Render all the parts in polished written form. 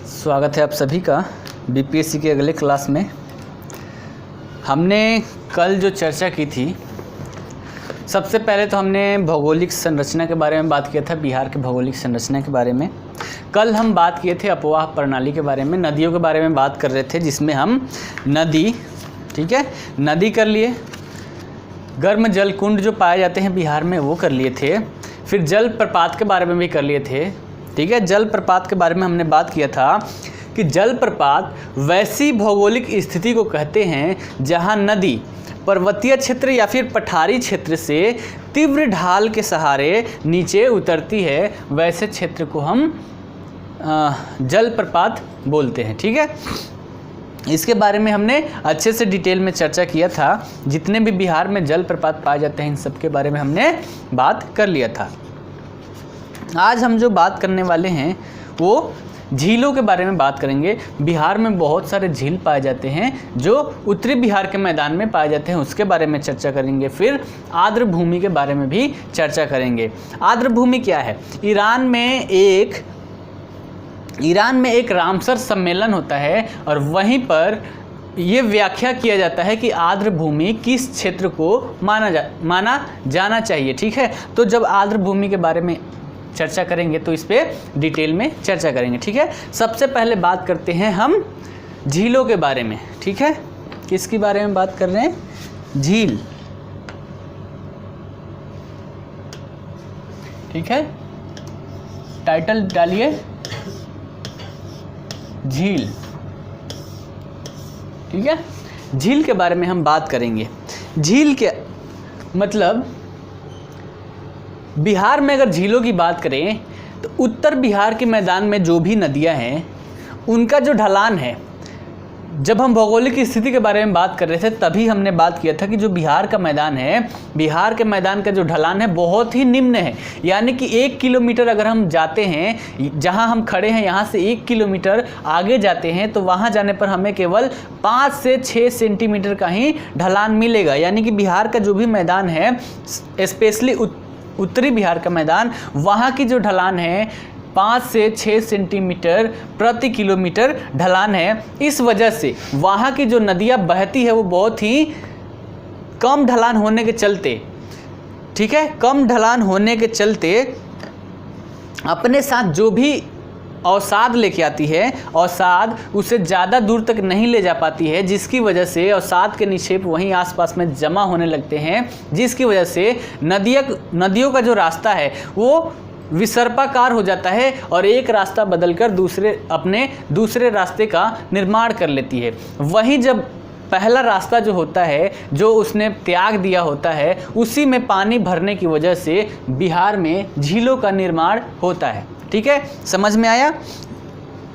स्वागत है आप सभी का बीपीएससी के अगले क्लास में। हमने कल जो चर्चा की थी, सबसे पहले तो हमने भौगोलिक संरचना के बारे में बात किया था, बिहार के भौगोलिक संरचना के बारे में। कल हम बात किए थे अपवाह प्रणाली के बारे में, नदियों के बारे में बात कर रहे थे, जिसमें हम नदी, ठीक है, नदी कर लिए, गर्म जल कुंड जो पाए जाते हैं बिहार में वो कर लिए थे, फिर जल प्रपात के बारे में भी कर लिए थे, ठीक है। जल प्रपात के बारे में हमने बात किया था कि जल प्रपात वैसी भौगोलिक स्थिति को कहते हैं जहां नदी पर्वतीय क्षेत्र या फिर पठारी क्षेत्र से तीव्र ढाल के सहारे नीचे उतरती है, वैसे क्षेत्र को हम जल प्रपात बोलते हैं, ठीक है। इसके बारे में हमने अच्छे से डिटेल में चर्चा किया था। जितने भी बिहार में जल प्रपात पाए जाते हैं इन सब के बारे में हमने बात कर लिया था। आज हम जो बात करने वाले हैं वो झीलों के बारे में बात करेंगे। बिहार में बहुत सारे झील पाए जाते हैं जो उत्तरी बिहार के मैदान में पाए जाते हैं, उसके बारे में चर्चा करेंगे। फिर आर्द्र भूमि के बारे में भी चर्चा करेंगे। आर्द्र भूमि क्या है? ईरान में एक रामसर सम्मेलन होता है और वहीं पर ये व्याख्या किया जाता है कि आर्द्र भूमि किस क्षेत्र को माना जाना चाहिए, ठीक है। तो जब आर्द्र भूमि के बारे में चर्चा करेंगे तो इस पे डिटेल में चर्चा करेंगे, ठीक है। सबसे पहले बात करते हैं हम झीलों के बारे में, ठीक है। किसके बारे में बात कर रहे हैं? झील, ठीक है। टाइटल डालिए झील, ठीक है। झील के बारे में हम बात करेंगे। झील के मतलब बिहार में अगर झीलों की बात करें तो उत्तर बिहार के मैदान में जो भी नदियां हैं उनका जो ढलान है, जब हम भौगोलिक स्थिति के बारे में बात कर रहे थे तभी हमने बात किया था कि जो बिहार का मैदान है, बिहार के मैदान का जो ढलान है बहुत ही निम्न है। यानी कि 1 किलोमीटर अगर हम जाते हैं, जहां हम खड़े हैं यहाँ से 1 किलोमीटर आगे जाते हैं तो वहां जाने पर हमें केवल 5 से 6 सेंटीमीटर का ही ढलान मिलेगा। यानी कि बिहार का जो भी मैदान है, स्पेशली उत्तरी बिहार का मैदान, वहाँ की जो ढलान है 5 से 6 सेंटीमीटर प्रति किलोमीटर ढलान है। इस वजह से वहाँ की जो नदियाँ बहती है वो बहुत ही कम ढलान होने के चलते, ठीक है, कम ढलान होने के चलते अपने साथ जो भी अवसाद लेके आती है, अवसाद उसे ज़्यादा दूर तक नहीं ले जा पाती है, जिसकी वजह से अवसाद के निक्षेप वहीं आसपास में जमा होने लगते हैं, जिसकी वजह से नदियों का जो रास्ता है वो विसर्पाकार हो जाता है और एक रास्ता बदलकर दूसरे रास्ते का निर्माण कर लेती है। वहीं जब पहला रास्ता जो होता है, जो उसने त्याग दिया होता है, उसी में पानी भरने की वजह से बिहार में झीलों का निर्माण होता है, ठीक है। समझ में आया?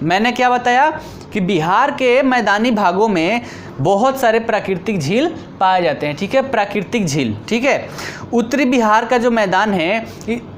मैंने क्या बताया कि बिहार के मैदानी भागों में बहुत सारे प्राकृतिक झील पाए जाते हैं, ठीक है, प्राकृतिक झील, ठीक है। उत्तरी बिहार का जो मैदान है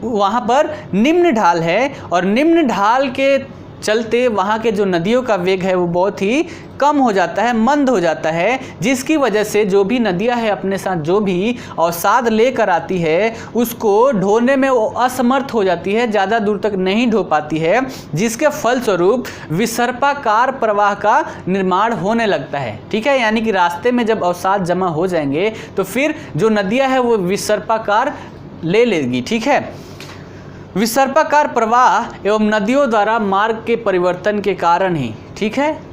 वहाँ पर निम्न ढाल है और निम्न ढाल के चलते वहाँ के जो नदियों का वेग है वो बहुत ही कम हो जाता है, मंद हो जाता है, जिसकी वजह से जो भी नदियाँ है अपने साथ जो भी अवसाद लेकर आती है उसको ढोने में वो असमर्थ हो जाती है, ज़्यादा दूर तक नहीं ढो पाती है, जिसके फलस्वरूप विसर्पाकार प्रवाह का निर्माण होने लगता है, ठीक है। यानी कि रास्ते में जब अवसाद जमा हो जाएंगे तो फिर जो नदियाँ है वो विसर्पाकार ले लेगी, ठीक है। विसर्पाकार प्रवाह एवं नदियों द्वारा मार्ग के परिवर्तन के कारण ही, ठीक है,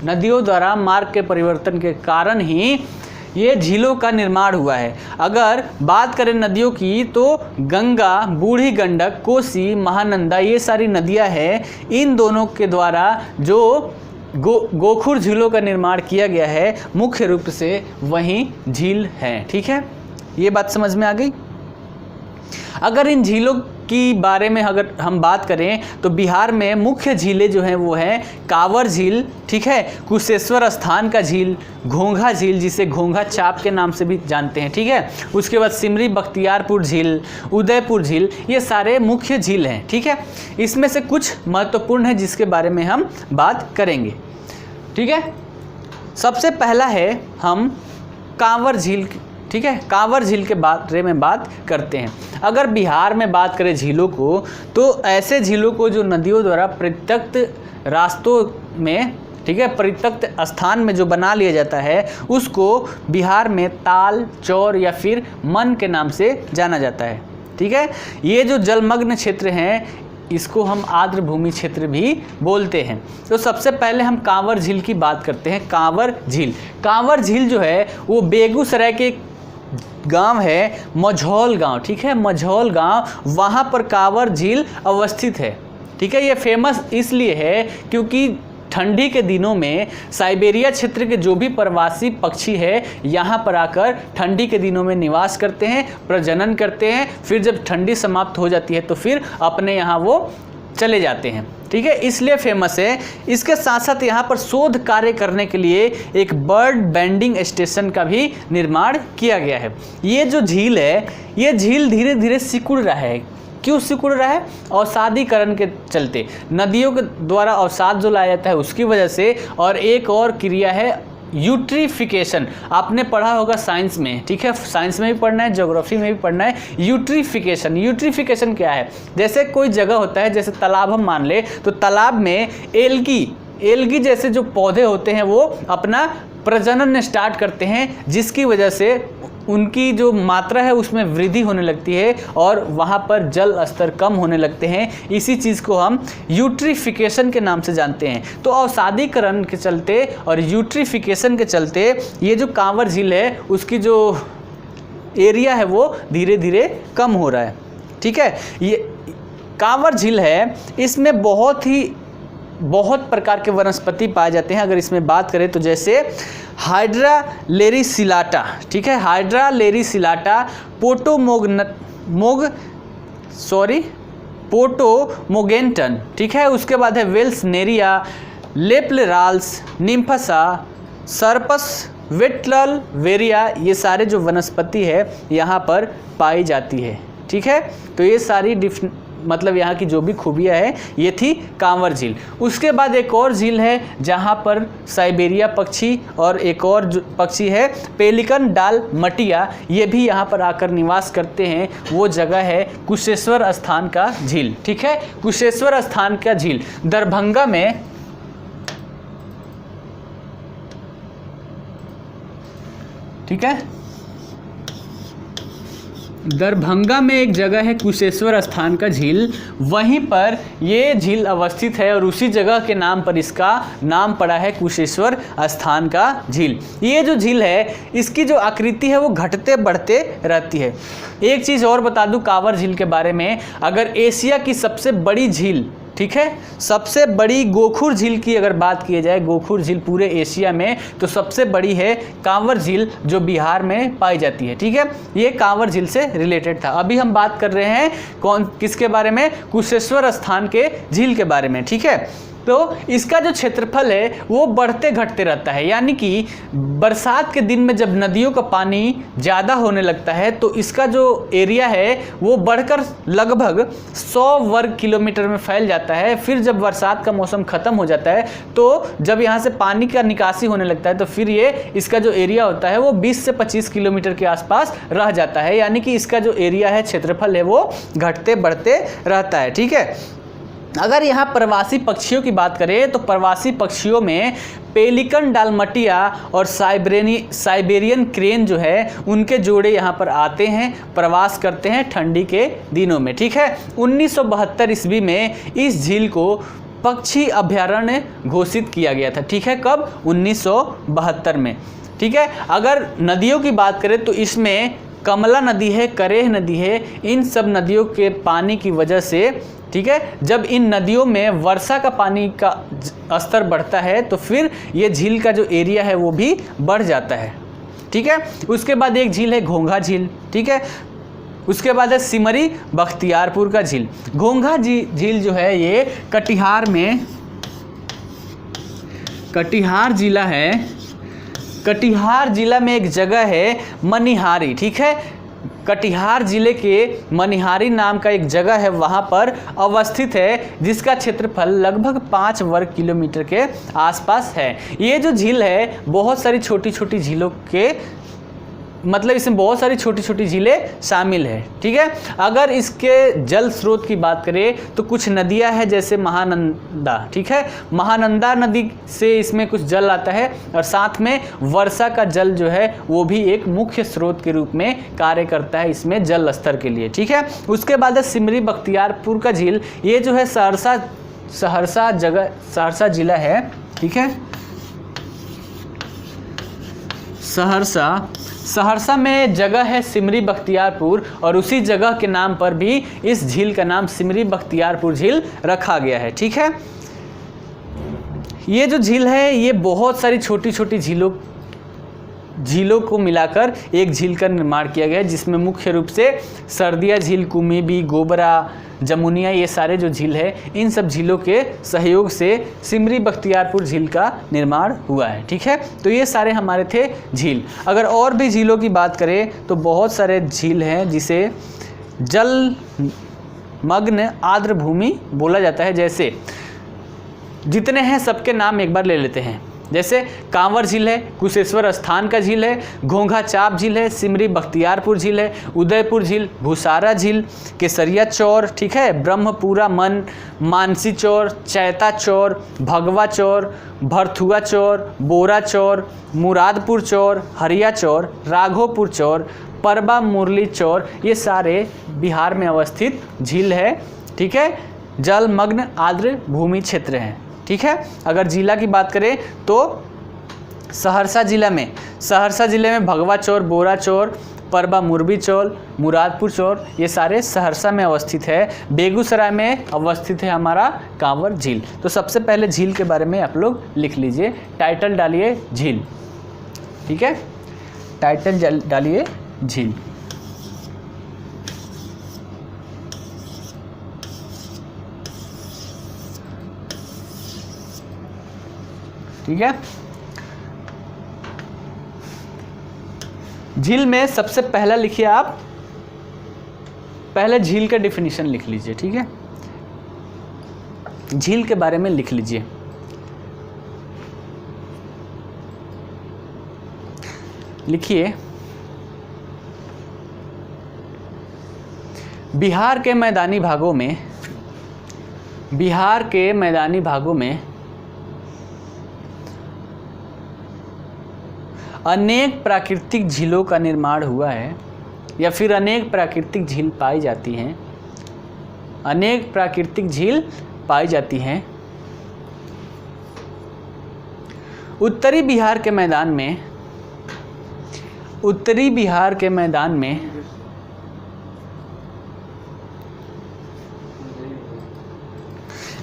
नदियों द्वारा मार्ग के परिवर्तन के कारण ही ये झीलों का निर्माण हुआ है। अगर बात करें नदियों की तो गंगा, बूढ़ी गंडक, कोसी, महानंदा, ये सारी नदियां हैं। इन दोनों के द्वारा जो गोखुर झीलों का निर्माण किया गया है मुख्य रूप से वही झील है, ठीक है। ये बात समझ में आ गई? अगर इन झीलों की बारे में अगर हम बात करें तो बिहार में मुख्य झीलें जो हैं वो हैं कांवर झील, ठीक है, कुशेश्वर स्थान का झील, घोंघा झील जिसे घोंघा चाप के नाम से भी जानते हैं, ठीक है, उसके बाद सिमरी बख्तियारपुर झील, उदयपुर झील, ये सारे मुख्य झील हैं, ठीक है। इसमें से कुछ महत्वपूर्ण है जिसके बारे में हम बात करेंगे, ठीक है। सबसे पहला है हम कांवर झील ठीक है, कांवर झील के बारे में बात करते हैं। अगर बिहार में बात करें झीलों को, तो ऐसे झीलों को जो नदियों द्वारा परित्यक्त रास्तों में, ठीक है, परित्यक्त स्थान में जो बना लिया जाता है, उसको बिहार में ताल, चौर या फिर मन के नाम से जाना जाता है। ठीक है, ये जो जलमग्न क्षेत्र हैं इसको हम आर्द्र भूमि क्षेत्र भी बोलते हैं। तो सबसे पहले हम कांवर झील की बात करते हैं। कांवर झील जो है वो बेगूसराय के गांव है मझौल गांव, ठीक है, मझौल गांव, वहाँ पर कांवर झील अवस्थित है। ठीक है, ये फेमस इसलिए है क्योंकि ठंडी के दिनों में साइबेरिया क्षेत्र के जो भी प्रवासी पक्षी है यहाँ पर आकर ठंडी के दिनों में निवास करते हैं, प्रजनन करते हैं, फिर जब ठंडी समाप्त हो जाती है तो फिर अपने यहाँ वो चले जाते हैं। ठीक है, इसलिए फेमस है। इसके साथ साथ यहाँ पर शोध कार्य करने के लिए एक बर्ड बैंडिंग स्टेशन का भी निर्माण किया गया है। ये जो झील है, ये झील धीरे धीरे सिकुड़ रहा है। क्यों सिकुड़ रहा है? अवसादीकरण के चलते, नदियों के द्वारा अवसाद जो लाया जाता है उसकी वजह से। और एक और क्रिया है यूट्रीफिकेशन, आपने पढ़ा होगा साइंस में, ठीक है, साइंस में भी पढ़ना है, ज्योग्राफी में भी पढ़ना है। यूट्रीफिकेशन क्या है? जैसे कोई जगह होता है, जैसे तालाब हम मान ले, तो तालाब में एल्गी जैसे जो पौधे होते हैं वो अपना प्रजनन स्टार्ट करते हैं, जिसकी वजह से उनकी जो मात्रा है उसमें वृद्धि होने लगती है और वहाँ पर जल स्तर कम होने लगते हैं। इसी चीज़ को हम यूट्रीफिकेशन के नाम से जानते हैं। तो अवसादीकरण के चलते और यूट्रीफिकेशन के चलते ये जो कांवर झील है उसकी जो एरिया है वो धीरे धीरे कम हो रहा है। ठीक है, ये कांवर झील है, इसमें बहुत प्रकार के वनस्पति पाए जाते हैं। अगर इसमें बात करें तो जैसे हाइड्रा लेरिसिलाटा, ठीक है, हाइड्रा लेरिसिलाटा, पोटोमोगेंटन, ठीक है, उसके बाद है वेल्सनेरिया, लेप्लेराल्स, निम्फसा, सर्पस वेटलल वेरिया, ये सारे जो वनस्पति है यहाँ पर पाई जाती है। ठीक है, तो ये सारी मतलब यहाँ की जो भी खूबियाँ है ये थी कांवर झील। उसके बाद एक और झील है जहाँ पर साइबेरिया पक्षी और एक और पक्षी है पेलिकन डालमटिया, ये भी यहाँ पर आकर निवास करते हैं। वो जगह है कुशेश्वर स्थान का झील। ठीक है, कुशेश्वर स्थान का झील दरभंगा में, ठीक है, दरभंगा में एक जगह है कुशेश्वर स्थान का झील, वहीं पर ये झील अवस्थित है और उसी जगह के नाम पर इसका नाम पड़ा है कुशेश्वर स्थान का झील। ये जो झील है इसकी जो आकृति है वो घटते बढ़ते रहती है। एक चीज़ और बता दूं कांवर झील के बारे में, अगर एशिया की सबसे बड़ी झील, ठीक है, सबसे बड़ी गोखुर झील की अगर बात की जाए, गोखुर झील पूरे एशिया में, तो सबसे बड़ी है कांवर झील जो बिहार में पाई जाती है। ठीक है, ये कांवर झील से रिलेटेड था। अभी हम बात कर रहे हैं किसके बारे में? कुशेश्वर स्थान के झील के बारे में। ठीक है, तो इसका जो क्षेत्रफल है वो बढ़ते घटते रहता है, यानी कि बरसात के दिन में जब नदियों का पानी ज़्यादा होने लगता है तो इसका जो एरिया है वो बढ़कर लगभग 100 वर्ग किलोमीटर में फैल जाता है। फिर जब बरसात का मौसम ख़त्म हो जाता है तो जब यहाँ से पानी का निकासी होने लगता है तो फिर ये इसका जो एरिया होता है वो 20 से 25 किलोमीटर के आसपास रह जाता है, यानी कि इसका जो एरिया है, क्षेत्रफल है, वो घटते बढ़ते रहता है। ठीक है, अगर यहाँ प्रवासी पक्षियों की बात करें तो प्रवासी पक्षियों में पेलिकन डालमटिया और साइबेरियन क्रेन जो है उनके जोड़े यहाँ पर आते हैं, प्रवास करते हैं ठंडी के दिनों में। ठीक है, 1972 ईस्वी में इस झील को पक्षी अभयारण्य घोषित किया गया था। ठीक है, कब? 1972 में। ठीक है, अगर नदियों की बात करें तो इसमें कमला नदी है, करेह नदी है, इन सब नदियों के पानी की वजह से, ठीक है, जब इन नदियों में वर्षा का पानी का स्तर बढ़ता है तो फिर ये झील का जो एरिया है वो भी बढ़ जाता है। ठीक है, उसके बाद एक झील है घोंघा झील। ठीक है, उसके बाद है सिमरी बख्तियारपुर का झील। घोंघा झील जो है ये कटिहार जिला है, कटिहार जिला में एक जगह है मनिहारी। ठीक है, कटिहार जिले के मनिहारी नाम का एक जगह है, वहाँ पर अवस्थित है, जिसका क्षेत्रफल लगभग 5 वर्ग किलोमीटर के आसपास है। ये जो झील है बहुत सारी छोटी छोटी झीलों के मतलब इसमें बहुत सारी छोटी छोटी झीलें शामिल है। ठीक है, अगर इसके जल स्रोत की बात करें तो कुछ नदियां हैं जैसे महानंदा। ठीक है, महानंदा नदी से इसमें कुछ जल आता है और साथ में वर्षा का जल जो है वो भी एक मुख्य स्रोत के रूप में कार्य करता है इसमें जल स्तर के लिए। ठीक है, उसके बाद है सिमरी बख्तियारपुर का झील। ये जो है सहरसा जिला है। ठीक है, सहरसा में जगह है सिमरी बख्तियारपुर और उसी जगह के नाम पर भी इस झील का नाम सिमरी बख्तियारपुर झील रखा गया है। ठीक है, ये जो झील है ये बहुत सारी छोटी छोटी झीलों को मिलाकर एक झील का निर्माण किया गया है, जिसमें मुख्य रूप से सरदिया झील, कुमेबी, गोबरा, जमुनिया, ये सारे जो झील है इन सब झीलों के सहयोग से सिमरी बख्तियारपुर झील का निर्माण हुआ है। ठीक है, तो ये सारे हमारे थे झील। अगर और भी झीलों की बात करें तो बहुत सारे झील हैं जिसे जलमग्न आर्द्र भूमि बोला जाता है। जैसे जितने हैं सबके नाम एक बार ले लेते हैं। जैसे कांवर झील है, कुशेश्वर स्थान का झील है, घोंघा चाप झील है, सिमरी बख्तियारपुर झील है, उदयपुर झील, भूसारा झील, केसरिया चौर, ठीक है, ब्रह्मपुरा मन, मानसी चौर, चैता चौर, भगवा चौर, भरथुआ चौर, बोरा चौर, मुरादपुर चौर, हरिया चौर, राघोपुर चौर, परबा मुरली चौर, ये सारे बिहार में अवस्थित झील है। ठीक है, जलमग्न आर्द्र भूमि क्षेत्र हैं। ठीक है, अगर जिला की बात करें तो सहरसा जिले में भगवा चौर, बोरा चौर, परबा मुरबी चौर, मुरादपुर चौर, ये सारे सहरसा में अवस्थित है। बेगूसराय में अवस्थित है हमारा कांवर झील। तो सबसे पहले झील के बारे में आप लोग लिख लीजिए, टाइटल डालिए झील। ठीक है, टाइटल डालिए झील। ठीक है, झील में सबसे पहला लिखिए आप, पहले झील का डिफिनीशन लिख लीजिए। ठीक है, झील के बारे में लिख लीजिए। लिखिए, बिहार के मैदानी भागों में अनेक प्राकृतिक झीलों का निर्माण हुआ है, या फिर अनेक प्राकृतिक झील पाई जाती हैं। अनेक प्राकृतिक झील पाई जाती हैं। उत्तरी बिहार के मैदान में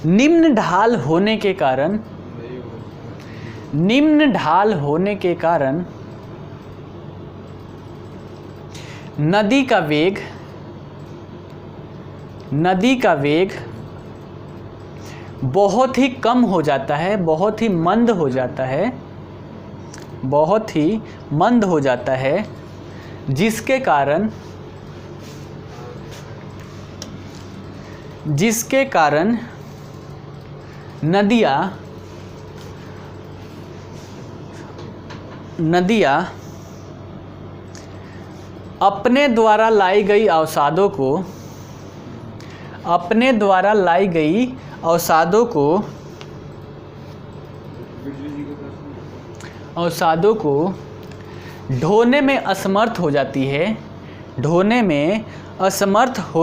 निम्न ढाल होने के कारण नदी का वेग बहुत ही कम हो जाता है, बहुत ही मंद हो जाता है, जिसके कारण नदियाँ अपने द्वारा लाई गई अवसादों को ढोने में असमर्थ हो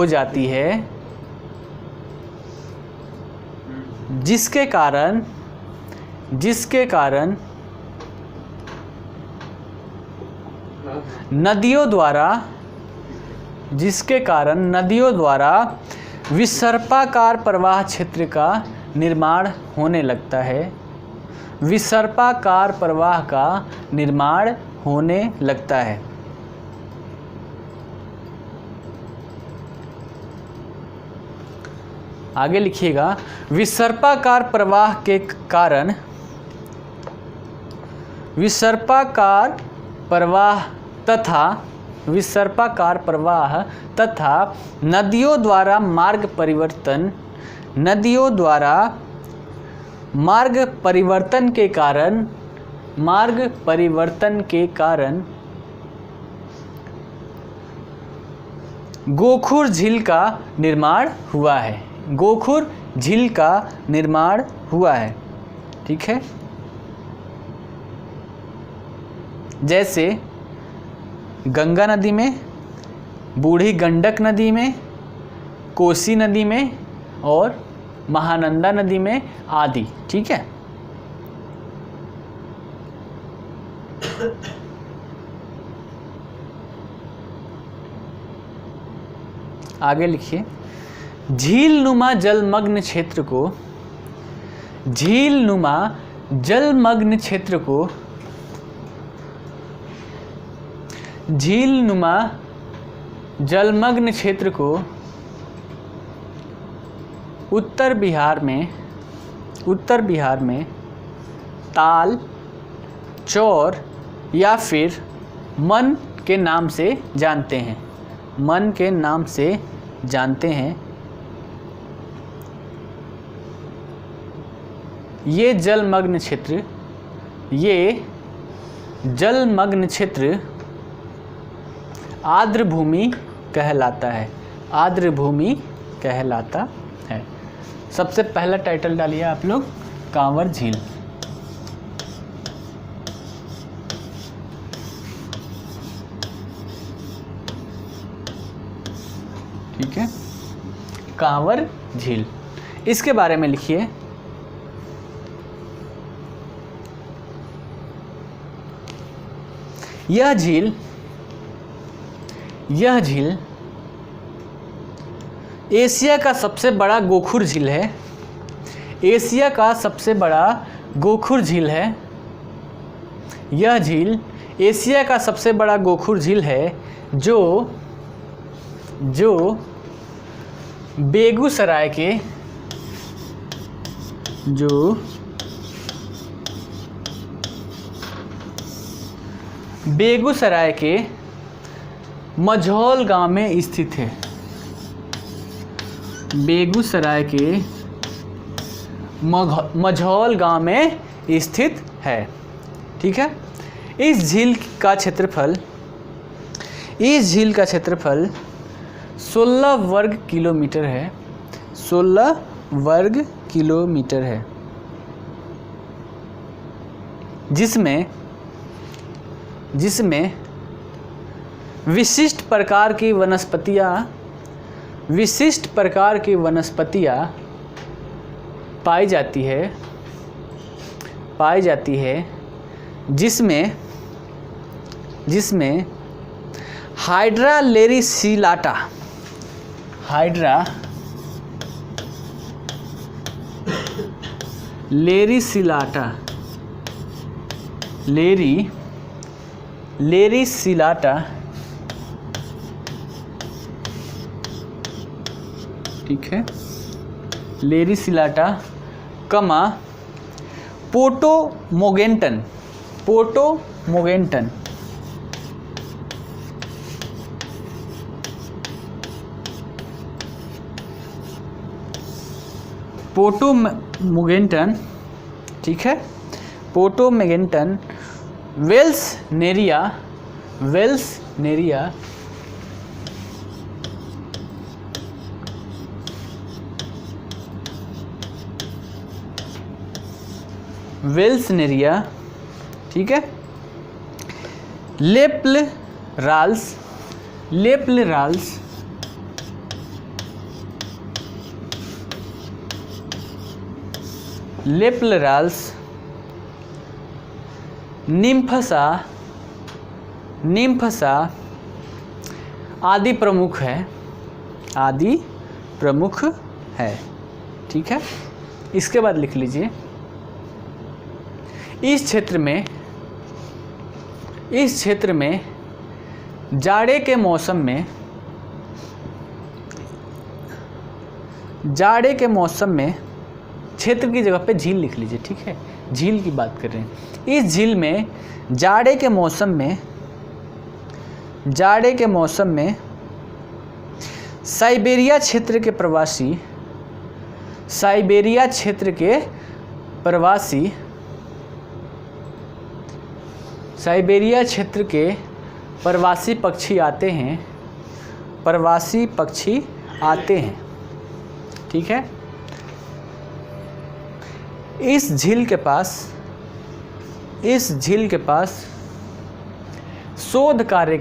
जाती है, जिसके कारण नदियों द्वारा विसर्पाकार प्रवाह क्षेत्र का निर्माण होने लगता है। विसर्पाकार प्रवाह का निर्माण होने लगता है। आगे लिखिएगा, विसर्पाकार प्रवाह तथा नदियों द्वारा मार्ग परिवर्तन के कारण गोखुर झील का निर्माण हुआ है। गोखुर झील का निर्माण हुआ है, ठीक है। जैसे गंगा नदी में, बूढ़ी गंडक नदी में, कोसी नदी में और महानंदा नदी में आदि, ठीक है। आगे लिखिए, झीलनुमा जलमग्न क्षेत्र को, झीलनुमा जलमग्न क्षेत्र को, झीलनुमा जलमग्न क्षेत्र को उत्तर बिहार में ताल, चौर या फिर मन के नाम से जानते हैं, मन के नाम से जानते हैं। ये जलमग्न क्षेत्र आर्द्र भूमि कहलाता है, आर्द्र भूमि कहलाता है। सबसे पहला टाइटल डालिए आप लोग, कांवर झील। ठीक है, कांवर झील, इसके बारे में लिखिए। यह झील एशिया का सबसे बड़ा गोखुर झील है, एशिया का सबसे बड़ा गोखुर झील है। यह झील एशिया का सबसे बड़ा गोखुर झील है जो बेगूसराय के मझौल गांव में स्थित है, बेगूसराय के मझौल गांव में स्थित है, ठीक है। इस झील का क्षेत्रफल 16 वर्ग किलोमीटर है, 16 वर्ग किलोमीटर है, जिसमें विशिष्ट प्रकार की वनस्पतियाँ पाई जाती है, जिसमें हाइड्रा लेरिसिलाटा, लेरिसिलाटा, ठीक है, लेरिसिलाटा, कमा पोटोमोगेंटन, ठीक है, पोटोमोगेंटन, वेल्सनेरिया, ठीक है, लेप्लराल्स, निम्फसा आदि प्रमुख है, ठीक है। इसके बाद लिख लीजिए, इस क्षेत्र में जाड़े के मौसम में क्षेत्र की जगह पे झील लिख लीजिए, ठीक है, झील की बात कर रहे हैं। इस झील में जाड़े के मौसम में साइबेरिया क्षेत्र के प्रवासी पक्षी आते हैं प्रवासी पक्षी आते हैं। ठीक है, इस झील के पास शोध कार्य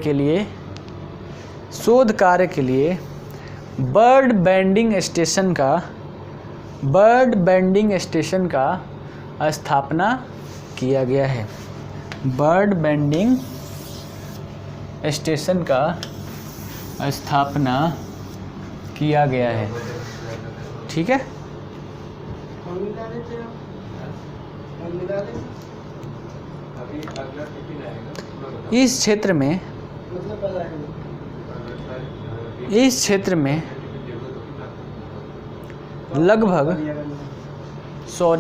के लिए बर्ड बैंडिंग स्टेशन का स्थापना किया गया है। बर्ड बैंडिंग स्टेशन का स्थापना किया गया है। ठीक है, इस क्षेत्र में लगभग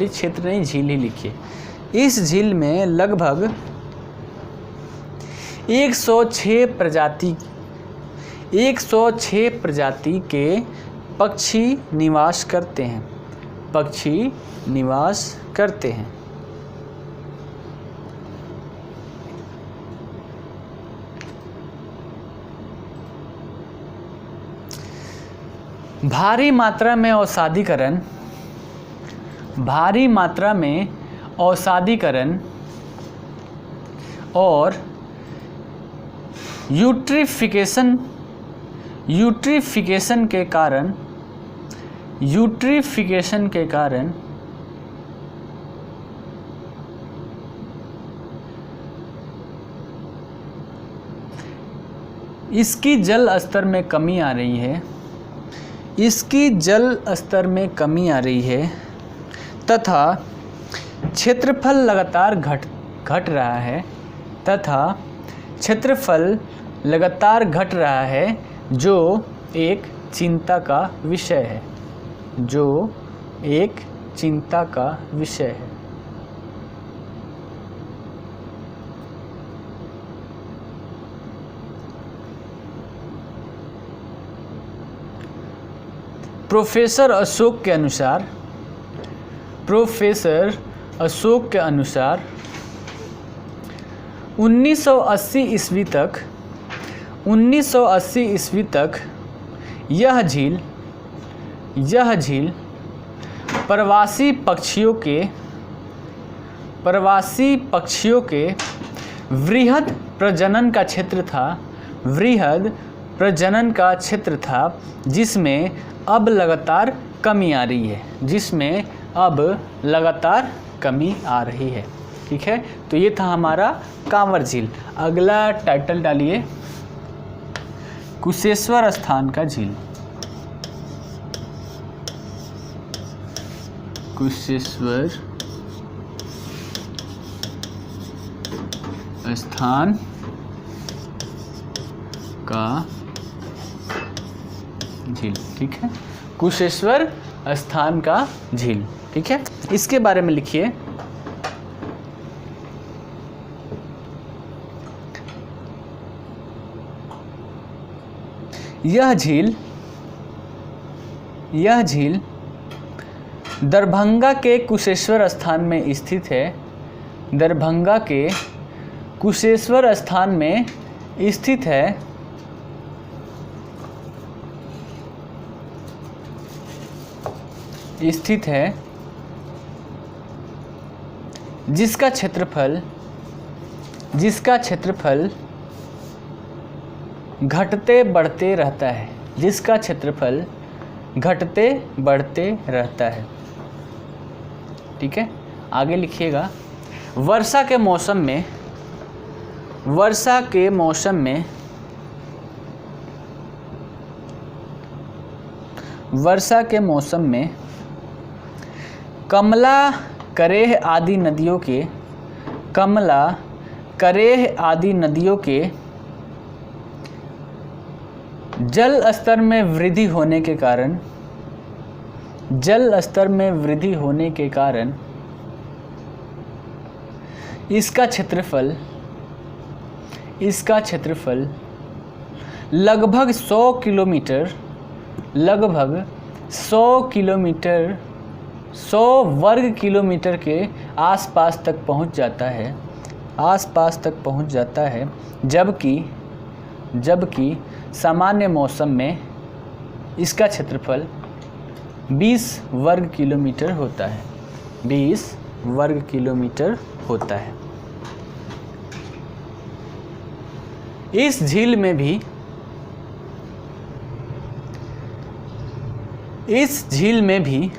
क्षेत्र नहीं, झील ही लिखिए। इस झील में लगभग 106 प्रजाति के पक्षी निवास करते हैं। भारी मात्रा में औषाधीकरण और यूट्रिफिकेशन के कारण इसकी जल स्तर में कमी आ रही है तथा क्षेत्रफल लगातार घट रहा है, जो एक चिंता का विषय है। प्रोफेसर अशोक के अनुसार 1980 ईस्वी तक यह झील प्रवासी पक्षियों के वृहद प्रजनन का क्षेत्र था, जिसमें अब लगातार कमी आ रही है। ठीक है, तो ये था हमारा कांवर झील। अगला टाइटल डालिए, कुशेश्वर स्थान का झील। कुशेश्वर स्थान का झील। ठीक है, कुशेश्वर स्थान का झील। ठीक है, इसके बारे में लिखिए। यह झील दरभंगा के कुशेश्वर स्थान में स्थित है। दरभंगा के कुशेश्वर स्थान में स्थित है। जिसका क्षेत्रफल घटते बढ़ते रहता है। ठीक है, आगे लिखिएगा। वर्षा के मौसम में कमला करेह आदि नदियों के जल स्तर में वृद्धि होने के कारण इसका क्षेत्रफल लगभग 100 वर्ग किलोमीटर के आसपास तक पहुंच जाता है, जबकि सामान्य मौसम में इसका क्षेत्रफल 20 वर्ग किलोमीटर होता है। 20 वर्ग किलोमीटर होता है। इस झील में भी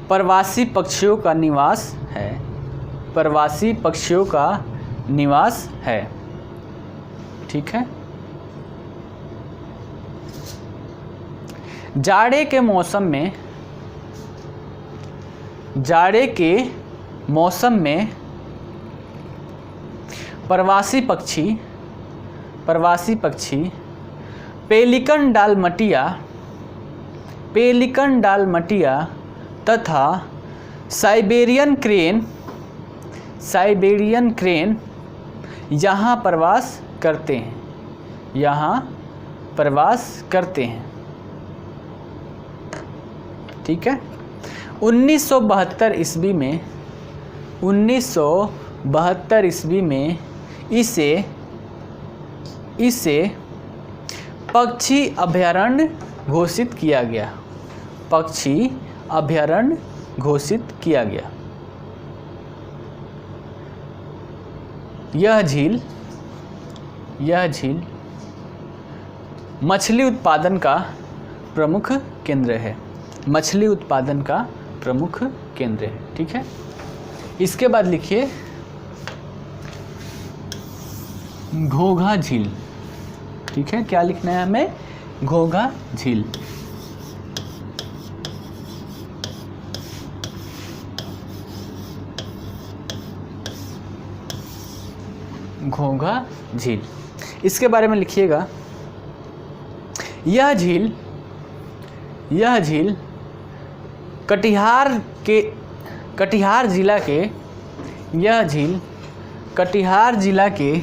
प्रवासी पक्षियों का निवास है। प्रवासी पक्षियों का निवास है। ठीक है। जाड़े के मौसम में प्रवासी पक्षी पेलिकन डालमटिया तथा साइबेरियन क्रेन यहाँ प्रवास करते हैं। ठीक है। 1972 ईस्वी में इसे पक्षी अभयारण्य घोषित किया गया। यह झील मछली उत्पादन का प्रमुख केंद्र है। ठीक है। इसके बाद लिखिए घोघा झील। ठीक है। क्या लिखना है हमें? घोघा झील। घोघा झील, इसके बारे में लिखिएगा। यह झील कटिहार जिला के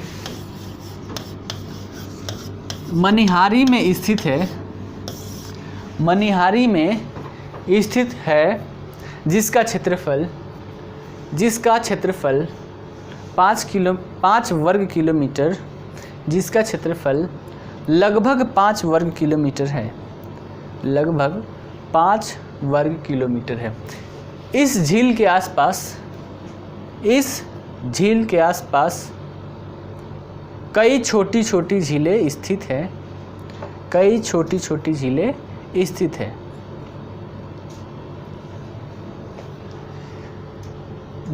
मनिहारी में स्थित है, जिसका क्षेत्रफल 5 वर्ग किलोमीटर, जिसका क्षेत्रफल लगभग 5 वर्ग किलोमीटर है। लगभग 5 वर्ग किलोमीटर है। इस झील के आसपास कई छोटी छोटी झीलें स्थित है।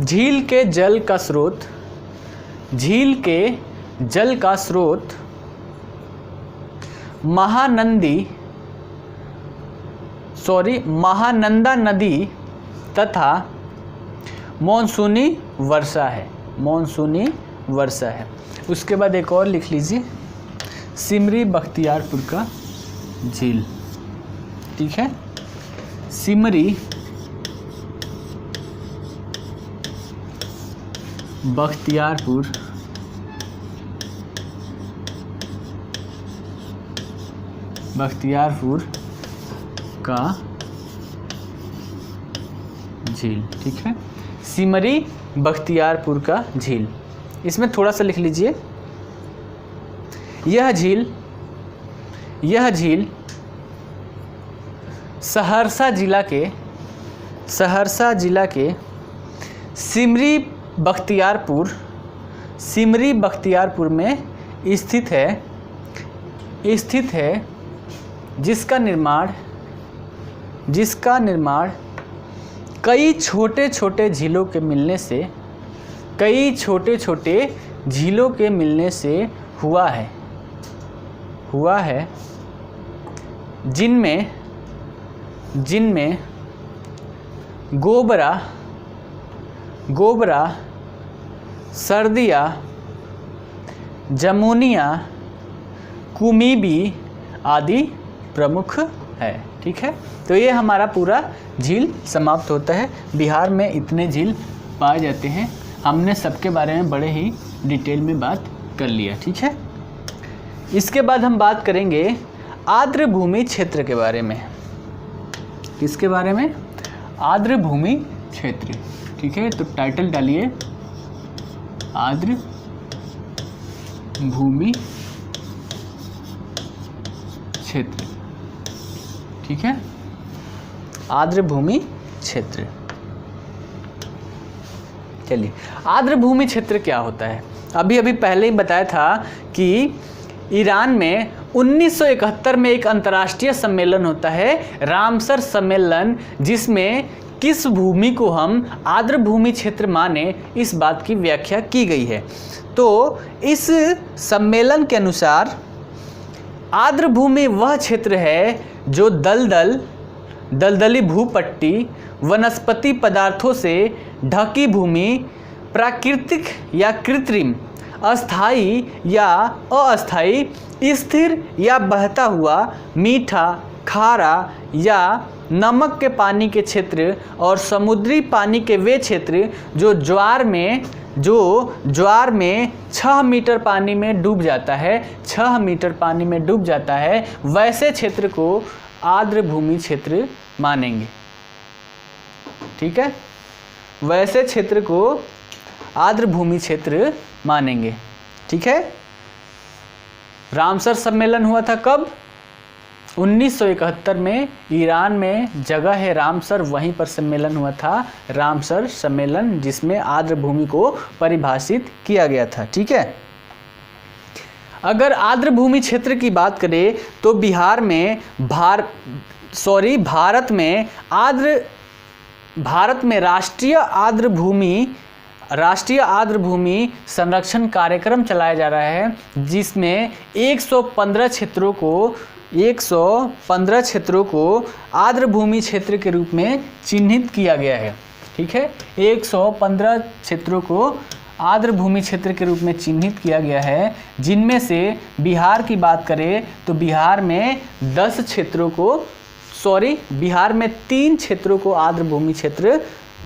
झील के जल का स्रोत महानंदा नदी तथा मानसूनी वर्षा है। उसके बाद एक और लिख लीजिए, सिमरी बख्तियारपुर का झील। ठीक है। सिमरी बख्तियारपुर का झील। ठीक है। सिमरी बख्तियारपुर का झील। इसमें थोड़ा सा लिख लीजिए, यह झील सहरसा जिला के सिमरी बख्तियारपुर में स्थित है, जिसका निर्माण कई छोटे छोटे झीलों के मिलने से हुआ है, जिनमें गोबरा, सर्दिया, जमुनिया, कुमीबी आदि प्रमुख है। ठीक है। तो ये हमारा पूरा झील समाप्त होता है। बिहार में इतने झील पाए जाते हैं। हमने सबके बारे में बड़े ही डिटेल में बात कर लिया। ठीक है। इसके बाद हम बात करेंगे आर्द्र भूमि क्षेत्र के बारे में। किसके बारे में? आर्द्र भूमि क्षेत्र। ठीक है। तो टाइटल डालिए आर्द्र भूमि क्षेत्र, ठीक है, आर्द्र भूमि क्षेत्र। चलिए, आर्द्र भूमि क्षेत्र क्या होता है? अभी पहले ही बताया था कि ईरान में 1971 में एक अंतर्राष्ट्रीय सम्मेलन होता है, रामसर सम्मेलन, जिसमें किस भूमि को हम आर्द्र भूमि क्षेत्र माने, इस बात की व्याख्या की गई है। तो इस सम्मेलन के अनुसार आर्द्र भूमि वह क्षेत्र है जो दलदली भूपट्टी, वनस्पति पदार्थों से ढकी भूमि, प्राकृतिक या कृत्रिम, अस्थायी या अस्थायी, स्थिर या बहता हुआ, मीठा, खारा या नमक के पानी के क्षेत्र और समुद्री पानी के वे क्षेत्र जो ज्वार में 6 मीटर पानी में डूब जाता है, 6 मीटर पानी में डूब जाता है, वैसे क्षेत्र को आर्द्र भूमि क्षेत्र मानेंगे। ठीक है, वैसे क्षेत्र को आर्द्र भूमि क्षेत्र मानेंगे। ठीक है, रामसर सम्मेलन हुआ था कब? 1971 में। ईरान में जगह है रामसर, वहीं पर सम्मेलन हुआ था, रामसर सम्मेलन, जिसमें आर्द्र भूमि को परिभाषित किया गया था। ठीक है, अगर आर्द्र भूमि क्षेत्र की बात करें तो भारत में राष्ट्रीय आर्द्र भूमि संरक्षण कार्यक्रम चलाया जा रहा है, जिसमें 115 क्षेत्रों को आर्द्र भूमि क्षेत्र के रूप में चिन्हित किया गया है। ठीक है, 115 क्षेत्रों को आर्द्र भूमि क्षेत्र के रूप में चिन्हित किया गया है, जिनमें से बिहार की बात करें तो बिहार में 3 क्षेत्रों को आर्द्र भूमि क्षेत्र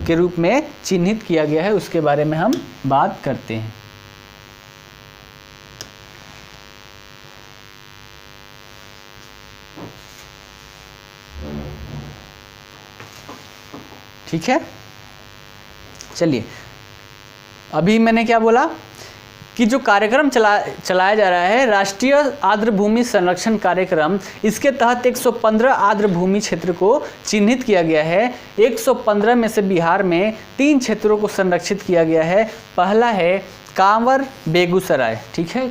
के रूप में चिन्हित किया गया है। उसके बारे में हम बात करते हैं। ठीक है, चलिए, अभी मैंने क्या बोला कि जो कार्यक्रम चलाया जा रहा है, राष्ट्रीय आर्द्र भूमि संरक्षण कार्यक्रम, इसके तहत 115 आर्द्र भूमि क्षेत्र को चिन्हित किया गया है। 115 में से बिहार में 3 क्षेत्रों को संरक्षित किया गया है। पहला है कांवर बेगूसराय। ठीक है,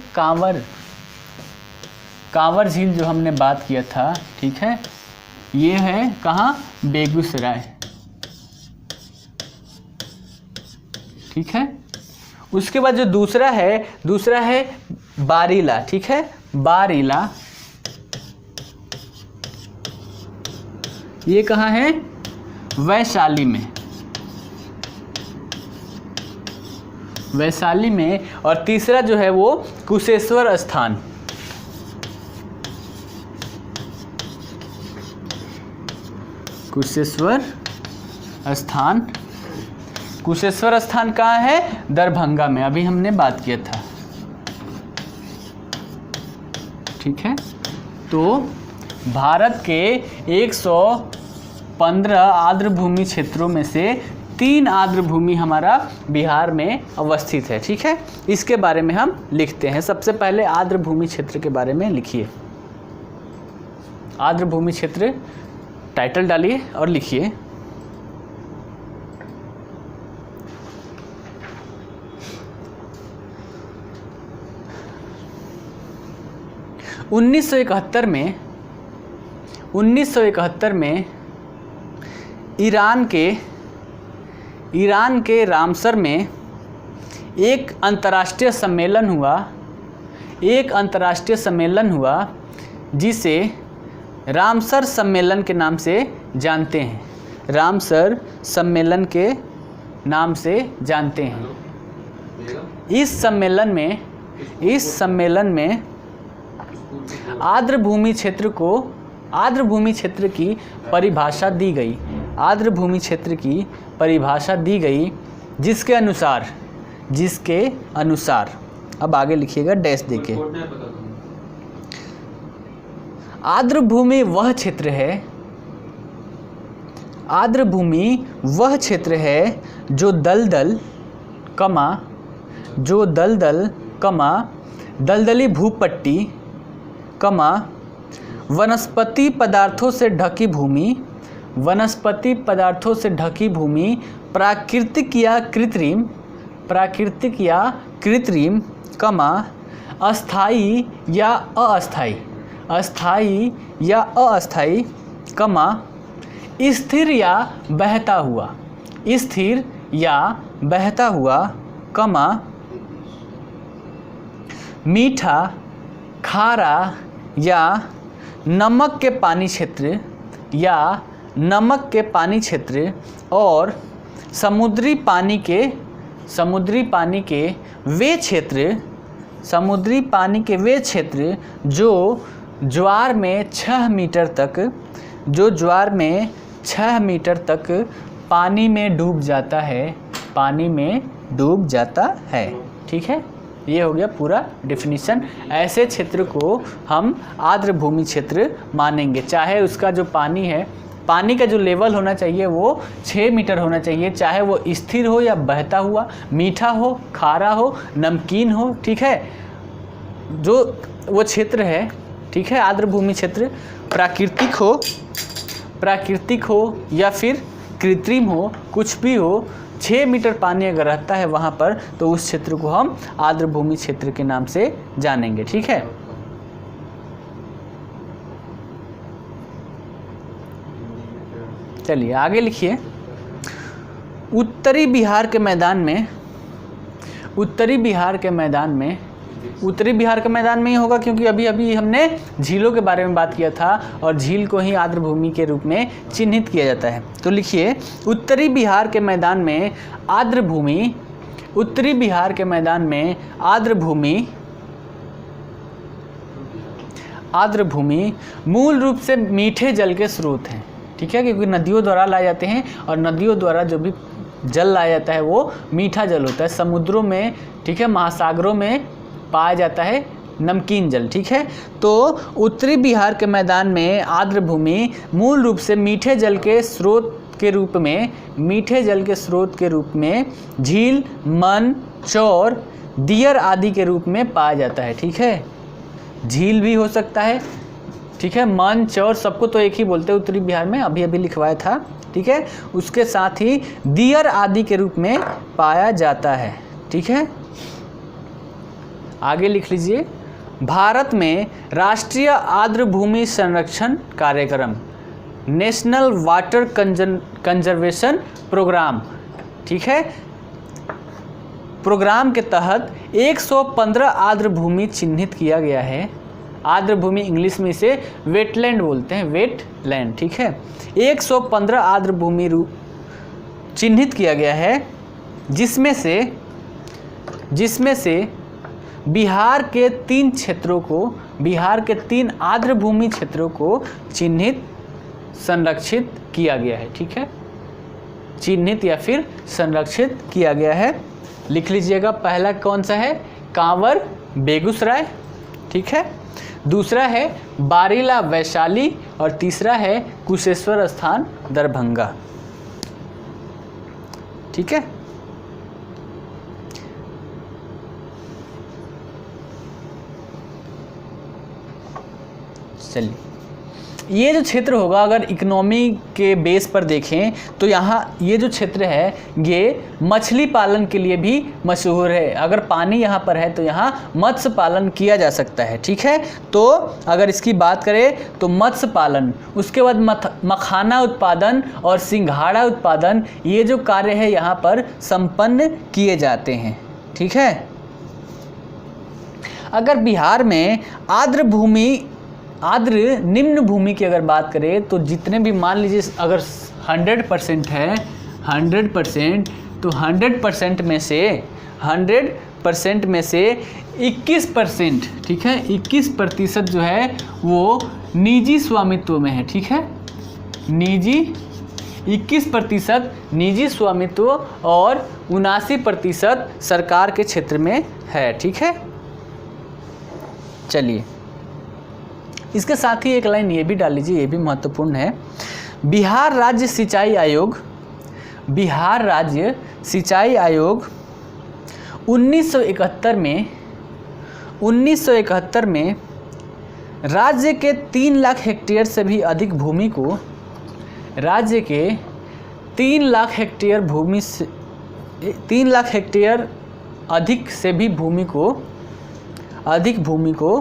कांवर झील जो हमने बात किया था, ठीक है, ये है कहाँ? बेगूसराय। ठीक है, उसके बाद जो दूसरा है बारीला। ठीक है, बारीला, ये कहाँ है? वैशाली में। और तीसरा जो है वो कुशेश्वर स्थान। कुशेश्वर स्थान कहाँ है? दरभंगा में, अभी हमने बात किया था। ठीक है, तो भारत के 115 आर्द्र भूमि क्षेत्रों में से 3 आर्द्र भूमि हमारा बिहार में अवस्थित है। ठीक है, इसके बारे में हम लिखते हैं। सबसे पहले आर्द्र भूमि क्षेत्र के बारे में लिखिए। आर्द्र भूमि क्षेत्र टाइटल डालिए और लिखिए। उन्नीस सौ इकहत्तर में ईरान के रामसर में एक अंतर्राष्ट्रीय सम्मेलन हुआ, जिसे रामसर सम्मेलन के नाम से जानते हैं। रामसर सम्मेलन के नाम से जानते हैं। इस सम्मेलन में आर्द्र भूमि क्षेत्र की परिभाषा दी गई, जिसके अनुसार अब आगे लिखिएगा डैश देके। आर्द्र भूमि वह क्षेत्र है जो दलदल, दलदली भूपट्टी, वनस्पति पदार्थों से ढकी भूमि, वनस्पति पदार्थों से ढकी भूमि, प्राकृतिक या कृत्रिम, अस्थाई या अस्थाई, अस्थाई या अस्थाई, स्थिर या बहता हुआ, स्थिर या बहता हुआ, मीठा, खारा या नमक के पानी क्षेत्र, या नमक के पानी क्षेत्र, और समुद्री पानी के वे क्षेत्र जो ज्वार में 6 मीटर तक पानी में डूब जाता है, ठीक है। ये हो गया पूरा डिफिनीशन। ऐसे क्षेत्र को हम आर्द्र भूमि क्षेत्र मानेंगे, चाहे उसका जो पानी है, पानी का जो लेवल होना चाहिए वो 6 मीटर होना चाहिए, चाहे वो स्थिर हो या बहता हुआ, मीठा हो, खारा हो, नमकीन हो, ठीक है। जो वो क्षेत्र है, ठीक है, आर्द्र भूमि क्षेत्र, प्राकृतिक हो या फिर कृत्रिम हो, कुछ भी हो, 6 मीटर पानी अगर रहता है वहाँ पर, तो उस क्षेत्र को हम आर्द्र भूमि क्षेत्र के नाम से जानेंगे, ठीक है। चलिए आगे लिखिए। उत्तरी बिहार के मैदान में ही होगा, क्योंकि अभी हमने झीलों के बारे में बात किया था और झील को ही आर्द्र भूमि के रूप में चिन्हित किया जाता है। तो लिखिए, उत्तरी बिहार के मैदान में आर्द्र भूमि मूल रूप से मीठे जल के स्रोत हैं, ठीक है, क्योंकि नदियों द्वारा लाए जाते हैं और नदियों द्वारा जो भी जल लाया जाता है वो मीठा जल होता है। समुद्रों में, ठीक है, महासागरों में पाया जाता है नमकीन जल, ठीक है। तो उत्तरी बिहार के मैदान में आर्द्र भूमि मूल रूप से मीठे जल के स्रोत के रूप में झील, मन, चौर, दियर आदि के रूप में पाया जाता है, ठीक है। झील भी हो सकता है, ठीक है, मन, चौर सबको तो एक ही बोलते हैं उत्तरी बिहार में, अभी लिखवाया था, ठीक है। उसके साथ ही दियर आदि के रूप में पाया जाता है, ठीक है। आगे लिख लीजिए, भारत में राष्ट्रीय आर्द्र भूमि संरक्षण कार्यक्रम, नेशनल वाटर कंजर्वेशन प्रोग्राम, ठीक है, प्रोग्राम के तहत 115 आर्द्र भूमि चिन्हित किया गया है। आर्द्र भूमि इंग्लिश में इसे वेटलैंड बोलते हैं, वेटलैंड, ठीक है। 115 आर्द्र भूमि चिन्हित किया गया है, जिसमें से बिहार के 3 आर्द्र भूमि क्षेत्रों को चिन्हित, संरक्षित किया गया है, ठीक है। चिन्हित या फिर संरक्षित किया गया है, लिख लीजिएगा। पहला कौन सा है? कांवर, बेगूसराय, ठीक है। दूसरा है बारीला, वैशाली, और तीसरा है कुशेश्वर स्थान, दरभंगा, ठीक है। चलिए, ये जो क्षेत्र होगा, अगर इकोनॉमी के बेस पर देखें तो यहाँ ये जो क्षेत्र है ये मछली पालन के लिए भी मशहूर है। अगर पानी यहाँ पर है तो यहाँ मत्स्य पालन किया जा सकता है, ठीक है। तो अगर इसकी बात करें तो मत्स्य पालन, उसके बाद मखाना उत्पादन और सिंघाड़ा उत्पादन, ये जो कार्य है यहाँ पर संपन्न किए जाते हैं, ठीक है। अगर बिहार में आर्द्र निम्न भूमि की अगर बात करें तो जितने भी, मान लीजिए अगर 100% है, 100%, तो 100% में से 21%, ठीक है, 21% जो है वो निजी स्वामित्व में है, ठीक है। 21% निजी स्वामित्व और 79% सरकार के क्षेत्र में है, ठीक है। चलिए, इसके साथ ही एक लाइन ये भी डाल लीजिए, ये भी महत्वपूर्ण है। बिहार राज्य सिंचाई आयोग 1971 1971 में राज्य के 3 लाख हेक्टेयर से भी अधिक भूमि को, राज्य के 3 लाख हेक्टेयर भूमि से 3 लाख हेक्टेयर अधिक से भी भूमि को, अधिक भूमि को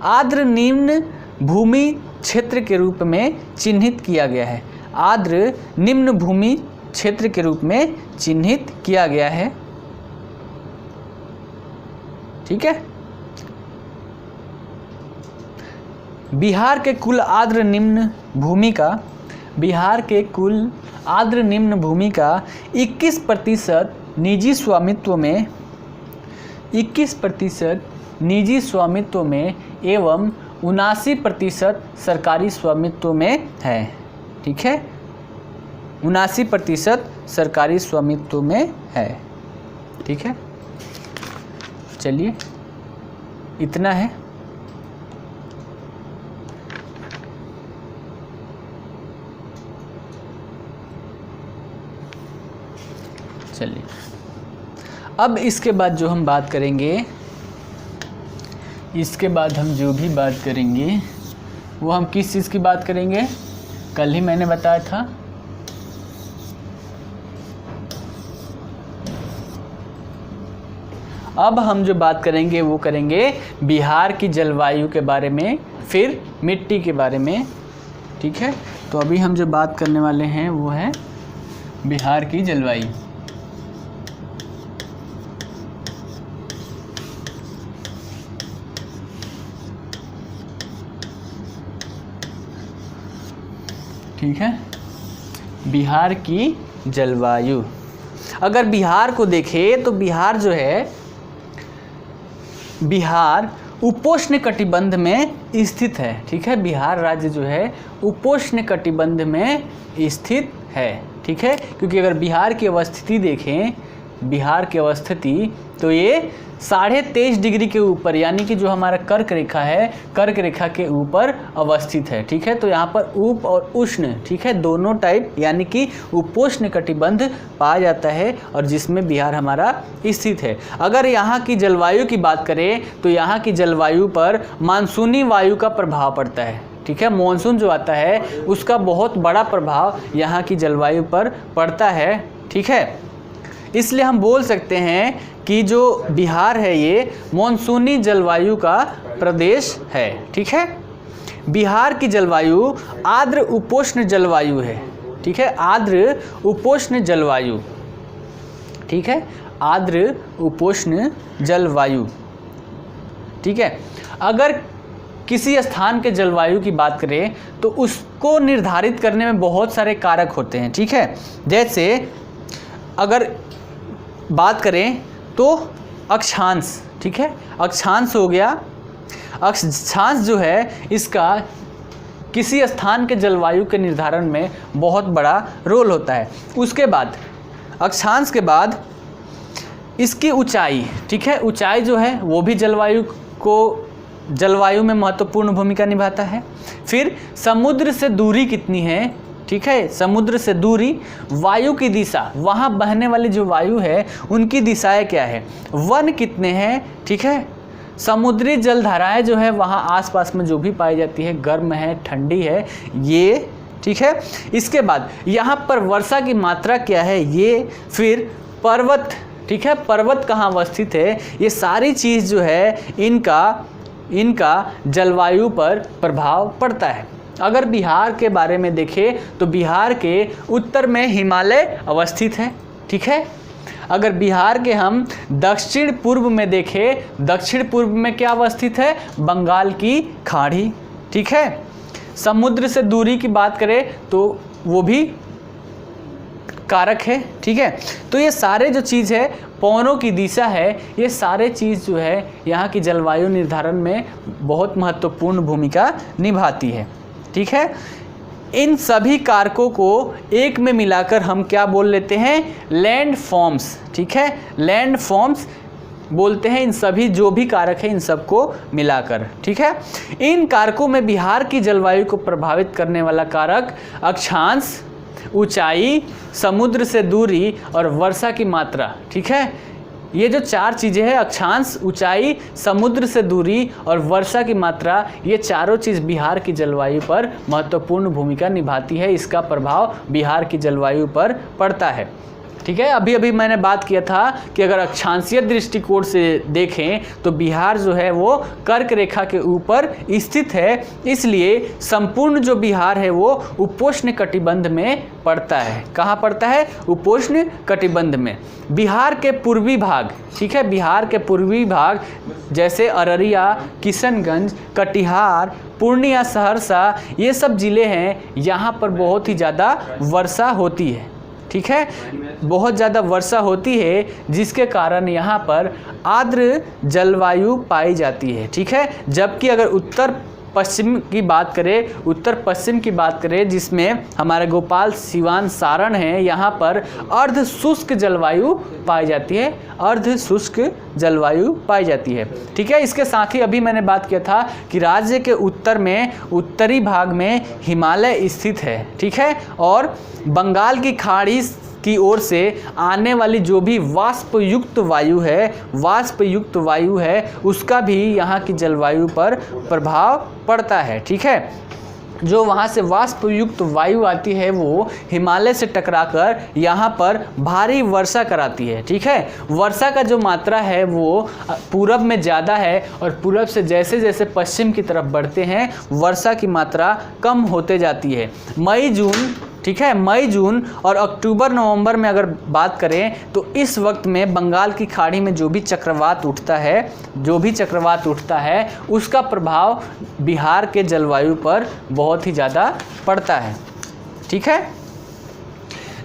आर्द्र निम्न भूमि क्षेत्र के रूप में चिन्हित किया गया है। आर्द्र निम्न भूमि क्षेत्र के रूप में चिन्हित किया गया है। ठीक है। बिहार के कुल आर्द्र निम्न भूमि का, बिहार के कुल आर्द्र निम्न भूमि का 21% निजी स्वामित्व में, 21% निजी स्वामित्व में एवं 79% सरकारी स्वामित्व में है। ठीक है, 79% सरकारी स्वामित्व में है। ठीक है, चलिए इतना है। चलिए अब इसके बाद जो हम बात करेंगे, इसके बाद हम जो भी बात करेंगे वो हम किस चीज़ की बात करेंगे, कल ही मैंने बताया था। अब हम जो बात करेंगे वो करेंगे बिहार की जलवायु के बारे में, फिर मिट्टी के बारे में। ठीक है, तो अभी हम जो बात करने वाले हैं वो है बिहार की जलवायु। ठीक है, बिहार की जलवायु। अगर बिहार को देखें तो बिहार जो है, बिहार उपोष्ण कटिबंध में स्थित है। ठीक है, बिहार राज्य जो है उपोष्ण कटिबंध में स्थित है। ठीक है, क्योंकि अगर बिहार की अवस्थिति देखें, बिहार की अवस्थिति तो ये 23.5 डिग्री के ऊपर, यानी कि जो हमारा कर्क रेखा है, कर्क रेखा के ऊपर अवस्थित है। ठीक है, तो यहाँ पर उप और उष्ण, ठीक है, दोनों टाइप यानी कि उपोष्ण कटिबंध पाया जाता है और जिसमें बिहार हमारा स्थित है। अगर यहाँ की जलवायु की बात करें तो यहाँ की जलवायु पर मानसूनी वायु का प्रभाव पड़ता है। ठीक है, मॉनसून जो आता है उसका बहुत बड़ा प्रभाव यहाँ की जलवायु पर पड़ता है। ठीक है, इसलिए हम बोल सकते हैं कि जो बिहार है ये मॉनसूनी जलवायु का प्रदेश है। ठीक है, बिहार की जलवायु आर्द्र उपोष्ण जलवायु है। ठीक है, आर्द्र उपोष्ण जलवायु। ठीक है, आर्द्र उपोष्ण जलवायु। ठीक है, अगर किसी स्थान के जलवायु की बात करें तो उसको निर्धारित करने में बहुत सारे कारक होते हैं। ठीक है, जैसे अगर बात करें तो अक्षांश। ठीक है, अक्षांश हो गया। अक्षांश जो है इसका किसी स्थान के जलवायु के निर्धारण में बहुत बड़ा रोल होता है। उसके बाद अक्षांश के बाद इसकी ऊंचाई। ठीक है, ऊंचाई जो है वो भी जलवायु में महत्वपूर्ण भूमिका निभाता है। फिर समुद्र से दूरी कितनी है। ठीक है, समुद्र से दूरी, वायु की दिशा, वहाँ बहने वाली जो वायु है उनकी दिशाएं क्या है, वन कितने हैं। ठीक है, समुद्री जलधाराएं जो है वहाँ आसपास में जो भी पाई जाती है, गर्म है, ठंडी है, ये। ठीक है, इसके बाद यहाँ पर वर्षा की मात्रा क्या है ये, फिर पर्वत। ठीक है, पर्वत कहाँ अवस्थित है, ये सारी चीज़ जो है इनका जलवायु पर प्रभाव पड़ता है। अगर बिहार के बारे में देखें तो बिहार के उत्तर में हिमालय अवस्थित है। ठीक है, अगर बिहार के हम दक्षिण पूर्व में देखें, दक्षिण पूर्व में क्या अवस्थित है, बंगाल की खाड़ी। ठीक है, समुद्र से दूरी की बात करें तो वो भी कारक है। ठीक है, तो ये सारे जो चीज़ है, पवनों की दिशा है, ये सारे चीज़ जो है यहाँ की जलवायु निर्धारण में बहुत महत्वपूर्ण भूमिका निभाती है। ठीक है, इन सभी कारकों को एक में मिलाकर हम क्या बोल लेते हैं, लैंड फॉर्म्स। ठीक है, लैंड फॉर्म्स बोलते हैं इन सभी जो भी कारक हैं इन सबको मिलाकर। ठीक है, इन कारकों में बिहार की जलवायु को प्रभावित करने वाला कारक अक्षांश, ऊंचाई, समुद्र से दूरी और वर्षा की मात्रा। ठीक है, ये जो 4 चीज़ें हैं, अक्षांश, ऊंचाई, समुद्र से दूरी और वर्षा की मात्रा, ये चारों चीज़ बिहार की जलवायु पर महत्वपूर्ण भूमिका निभाती है। इसका प्रभाव बिहार की जलवायु पर पड़ता है। ठीक है, अभी अभी मैंने बात किया था कि अगर अक्षांशीय दृष्टिकोण से देखें तो बिहार जो है वो कर्क रेखा के ऊपर स्थित है, इसलिए संपूर्ण जो बिहार है वो उपोष्ण कटिबंध में पड़ता है। कहाँ पड़ता है? उपोष्ण कटिबंध में। बिहार के पूर्वी भाग, ठीक है, बिहार के पूर्वी भाग जैसे अररिया, किशनगंज, कटिहार, पूर्णिया, सहरसा, ये सब ज़िले हैं, यहाँ पर बहुत ही ज़्यादा वर्षा होती है। ठीक है, बहुत ज़्यादा वर्षा होती है, जिसके कारण यहाँ पर आर्द्र जलवायु पाई जाती है। ठीक है, जबकि अगर उत्तर पश्चिम की बात करें, उत्तर पश्चिम की बात करें, जिसमें हमारे भोपाल, सिवान, सारण है, यहाँ पर अर्ध शुष्क जलवायु पाई जाती है, अर्ध शुष्क जलवायु पाई जाती है। ठीक है, इसके साथ ही अभी मैंने बात किया था कि राज्य के उत्तर में, उत्तरी भाग में हिमालय स्थित है। ठीक है, और बंगाल की खाड़ी की ओर से आने वाली जो भी वाष्पयुक्त वायु है, उसका भी यहाँ की जलवायु पर प्रभाव पड़ता है। ठीक है, जो वहाँ से वाष्पयुक्त वायु आती है वो हिमालय से टकराकर यहाँ पर भारी वर्षा कराती है। ठीक है, वर्षा का जो मात्रा है वो पूरब में ज़्यादा है, और पूरब से जैसे जैसे पश्चिम की तरफ बढ़ते हैं वर्षा की मात्रा कम होते जाती है। मई जून, ठीक है, मई जून और अक्टूबर नवंबर में अगर बात करें तो इस वक्त में बंगाल की खाड़ी में जो भी चक्रवात उठता है उसका प्रभाव बिहार के जलवायु पर बहुत ही ज़्यादा पड़ता है। ठीक है,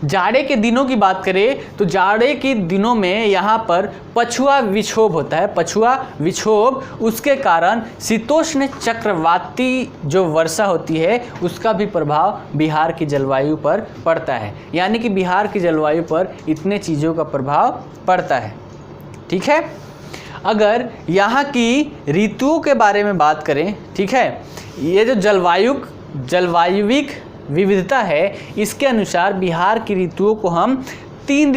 जाड़े के दिनों की बात करें तो जाड़े के दिनों में यहाँ पर पछुआ विक्षोभ होता है, पछुआ विक्षोभ, उसके कारण शीतोष्ण चक्रवाती जो वर्षा होती है उसका भी प्रभाव बिहार की जलवायु पर पड़ता है। यानी कि बिहार की जलवायु पर इतने चीज़ों का प्रभाव पड़ता है। ठीक है, अगर यहाँ की ऋतुओं के बारे में बात करें, ठीक है, ये जो जलवायुविक विविधता है, इसके अनुसार बिहार की ऋतुओं को हम तीन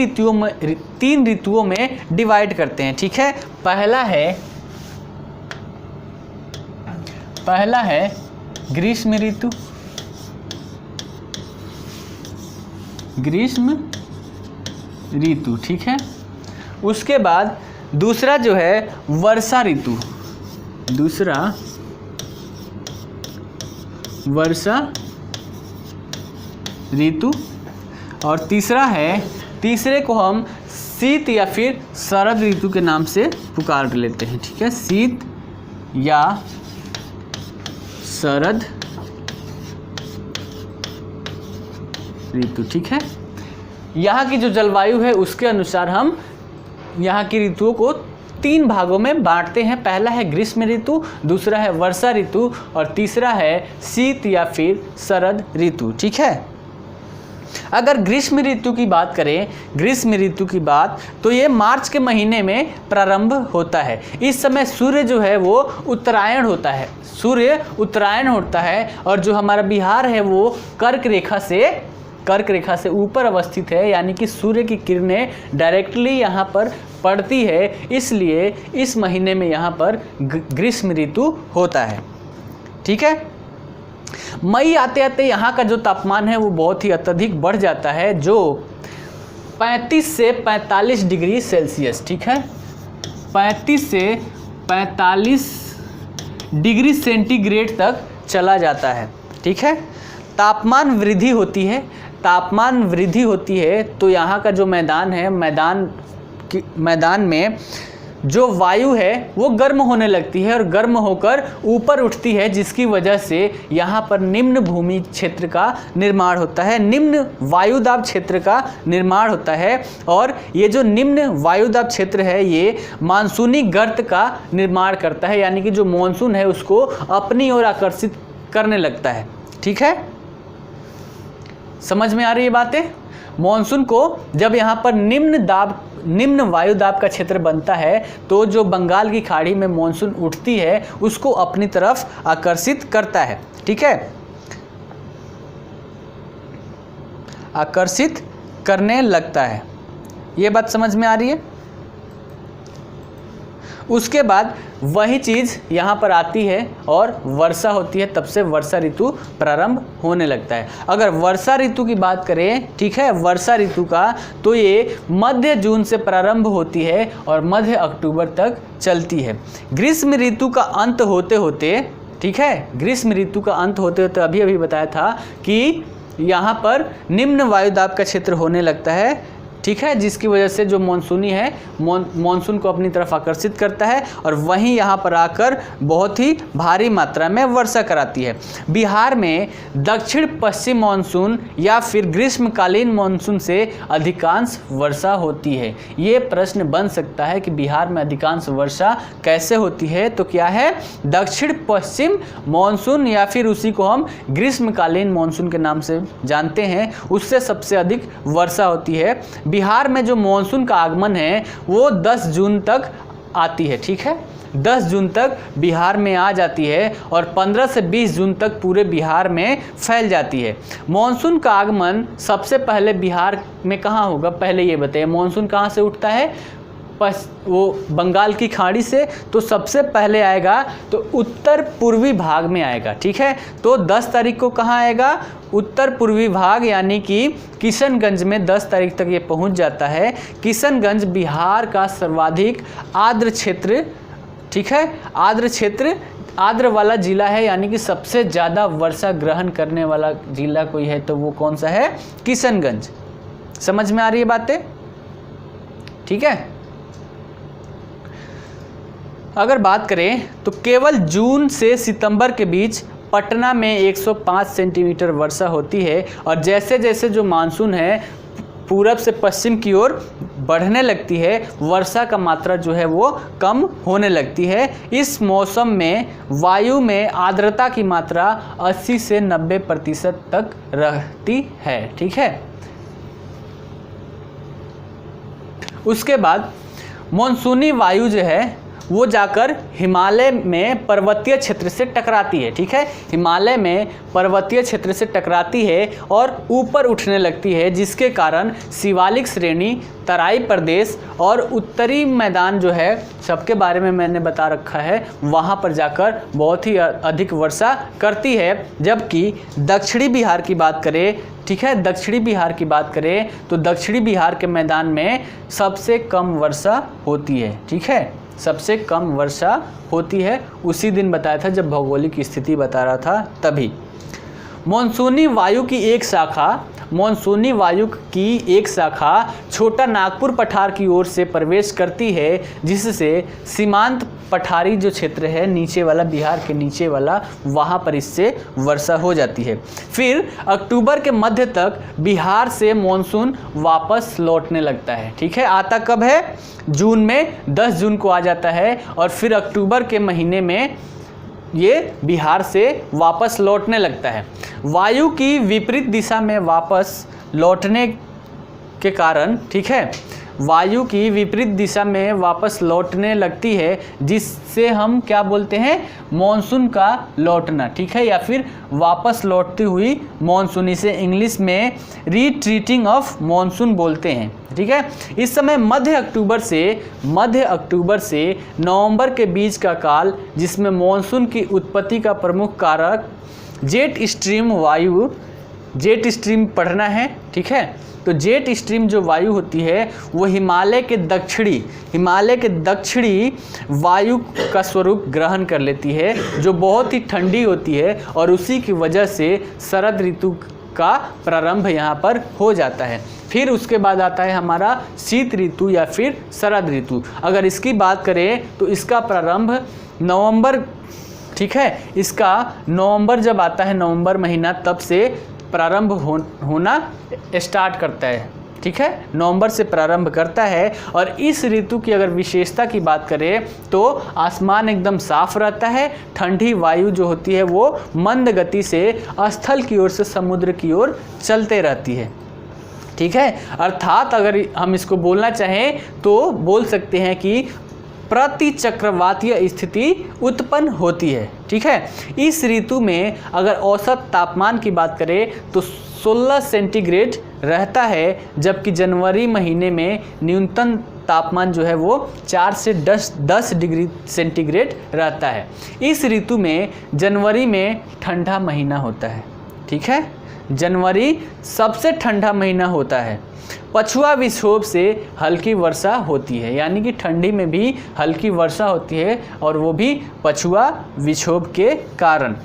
ऋतुओं में डिवाइड करते हैं। ठीक है, पहला है ग्रीष्म ऋतु। ठीक है, उसके बाद दूसरा जो है वर्षा ऋतु, और तीसरे को हम शीत या फिर शरद ऋतु के नाम से पुकार लेते हैं। ठीक है, शीत या शरद ऋतु। ठीक है, यहाँ की जो जलवायु है उसके अनुसार हम यहाँ की ऋतुओं को 3 भागों में बांटते हैं। पहला है ग्रीष्म ऋतु, दूसरा है वर्षा ऋतु, और तीसरा है शीत या फिर शरद ऋतु। ठीक है, अगर ग्रीष्म ऋतु की बात करें, तो ये मार्च के महीने में प्रारंभ होता है। इस समय सूर्य जो है वो उत्तरायण होता है, और जो हमारा बिहार है वो कर्क रेखा से ऊपर अवस्थित है, यानी कि सूर्य की किरणें डायरेक्टली यहाँ पर पड़ती है, इसलिए इस महीने में यहाँ पर ग्रीष्म ऋतु होता है। ठीक है, मई आते आते यहाँ का जो तापमान है वो बहुत ही अत्यधिक बढ़ जाता है, जो 35 से 45 डिग्री सेल्सियस। ठीक है, 35 से 45 डिग्री सेंटीग्रेड तक चला जाता है। ठीक है, तापमान वृद्धि होती है तो यहाँ का जो मैदान में जो वायु है वो गर्म होने लगती है और गर्म होकर ऊपर उठती है, जिसकी वजह से यहाँ पर निम्न भूमि क्षेत्र का निर्माण होता है, निम्न वायुदाब क्षेत्र का निर्माण होता है। और ये जो निम्न वायुदाब क्षेत्र है ये मानसूनी गर्त का निर्माण करता है, यानी कि जो मानसून है उसको अपनी ओर आकर्षित करने लगता है। ठीक है, समझ में आ रही है बातें? मॉनसून को जब यहाँ पर निम्न वायुदाब का क्षेत्र बनता है तो जो बंगाल की खाड़ी में मॉनसून उठती है उसको अपनी तरफ आकर्षित करता है। ठीक है, आकर्षित करने लगता है। ये बात समझ में आ रही है? उसके बाद वही चीज़ यहाँ पर आती है और वर्षा होती है, तब से वर्षा ऋतु प्रारंभ होने लगता है। अगर वर्षा ऋतु की बात करें, ठीक है, वर्षा ऋतु का, तो ये मध्य जून से प्रारंभ होती है और मध्य अक्टूबर तक चलती है। ग्रीष्म ऋतु का अंत होते होते, ठीक है, ग्रीष्म ऋतु का अंत होते होते अभी अभी बताया था कि यहाँ पर निम्न वायुदाब का क्षेत्र होने लगता है, ठीक है, जिसकी वजह से जो मानसूनी है मानसून को अपनी तरफ आकर्षित करता है और वहीं यहाँ पर आकर बहुत ही भारी मात्रा में वर्षा कराती है। बिहार में दक्षिण पश्चिम मानसून या फिर ग्रीष्मकालीन मानसून से अधिकांश वर्षा होती है। ये प्रश्न बन सकता है कि बिहार में अधिकांश वर्षा कैसे होती है, तो क्या है, दक्षिण पश्चिम मानसून या फिर उसी को हम ग्रीष्मकालीन मानसून के नाम से जानते हैं, उससे सबसे अधिक वर्षा होती है। बिहार में जो मानसून का आगमन है वो 10 जून तक आती है, ठीक है, 10 जून तक बिहार में आ जाती है और 15 से 20 जून तक पूरे बिहार में फैल जाती है। मानसून का आगमन सबसे पहले बिहार में कहाँ होगा, पहले ये बताइए, मानसून कहाँ से उठता है, वो बंगाल की खाड़ी से, तो सबसे पहले आएगा तो उत्तर पूर्वी भाग में आएगा, ठीक है। तो 10 तारीख को कहाँ आएगा, उत्तर पूर्वी भाग यानी कि किशनगंज में 10 तारीख तक ये पहुंच जाता है। किशनगंज बिहार का सर्वाधिक आर्द्र क्षेत्र, ठीक है, आर्द्र क्षेत्र, आर्द्र वाला जिला है, यानी कि सबसे ज़्यादा वर्षा ग्रहण करने वाला जिला कोई है तो वो कौन सा है, किशनगंज। समझ में आ रही है बातें, ठीक है। अगर बात करें तो केवल जून से सितंबर के बीच पटना में 105 सेंटीमीटर वर्षा होती है और जैसे जैसे जो मानसून है पूरब से पश्चिम की ओर बढ़ने लगती है, वर्षा का मात्रा जो है वो कम होने लगती है। इस मौसम में वायु में आर्द्रता की मात्रा 80 से 90% तक रहती है, ठीक है। उसके बाद मानसूनी वायु जो है वो जाकर हिमालय में पर्वतीय क्षेत्र से टकराती है, ठीक है, हिमालय में पर्वतीय क्षेत्र से टकराती है और ऊपर उठने लगती है, जिसके कारण शिवालिक श्रेणी, तराई प्रदेश और उत्तरी मैदान जो है, सबके बारे में मैंने बता रखा है, वहाँ पर जाकर बहुत ही अधिक वर्षा करती है। जबकि दक्षिणी बिहार की बात करें, ठीक है, दक्षिणी बिहार की बात करें तो दक्षिणी बिहार के मैदान में सबसे कम वर्षा होती है, ठीक है, सबसे कम वर्षा होती है। उसी दिन बताया था जब भौगोलिक स्थिति बता रहा था तभी। मानसूनी वायु की एक शाखा छोटा नागपुर पठार की ओर से प्रवेश करती है, जिससे सीमांत पठारी जो क्षेत्र है नीचे वाला, बिहार के नीचे वाला, वहाँ पर इससे वर्षा हो जाती है। फिर अक्टूबर के मध्य तक बिहार से मानसून वापस लौटने लगता है, ठीक है। आता कब है, जून में, 10 जून को आ जाता है और फिर अक्टूबर के महीने में ये बिहार से वापस लौटने लगता है। वायु की विपरीत दिशा में वापस लौटने के कारण, ठीक है, वायु की विपरीत दिशा में वापस लौटने लगती है, जिससे हम क्या बोलते हैं, मॉनसून का लौटना, ठीक है, या फिर वापस लौटती हुई मॉनसून, इसे इंग्लिश में रिट्रीटिंग ऑफ मॉनसून बोलते हैं, ठीक है। इस समय मध्य अक्टूबर से नवंबर के बीच का काल, जिसमें मॉनसून की उत्पत्ति का प्रमुख कारक जेट स्ट्रीम पढ़ना है, ठीक है। तो जेट स्ट्रीम जो वायु होती है वो हिमालय के दक्षिणी वायु का स्वरूप ग्रहण कर लेती है, जो बहुत ही ठंडी होती है और उसी की वजह से शरद ऋतु का प्रारंभ यहाँ पर हो जाता है। फिर उसके बाद आता है हमारा शीत ऋतु या फिर शरद ऋतु। अगर इसकी बात करें तो इसका प्रारंभ नवंबर, ठीक है, इसका नवंबर जब आता है, नवंबर महीना, तब से प्रारंभ होना स्टार्ट करता है, ठीक है, नवंबर से प्रारंभ करता है। और इस ऋतु की अगर विशेषता की बात करें तो आसमान एकदम साफ रहता है, ठंडी वायु जो होती है वो मंद गति से स्थल की ओर से समुद्र की ओर चलते रहती है, ठीक है। अर्थात अगर हम इसको बोलना चाहें तो बोल सकते हैं कि प्रतिचक्रवातीय स्थिति उत्पन्न होती है। ठीक है, इस ऋतु में अगर औसत तापमान की बात करें तो 16 सेंटीग्रेड रहता है, जबकि जनवरी महीने में न्यूनतम तापमान जो है वो 4 से 10 डिग्री सेंटीग्रेड रहता है। इस ऋतु में जनवरी में ठंडा महीना होता है। ठीक है, जनवरी सबसे ठंडा महीना होता है। पछुआ विक्षोभ से हल्की वर्षा होती है, यानी कि ठंडी में भी हल्की वर्षा होती है, और वो भी पछुआ विक्षोभ के कारण।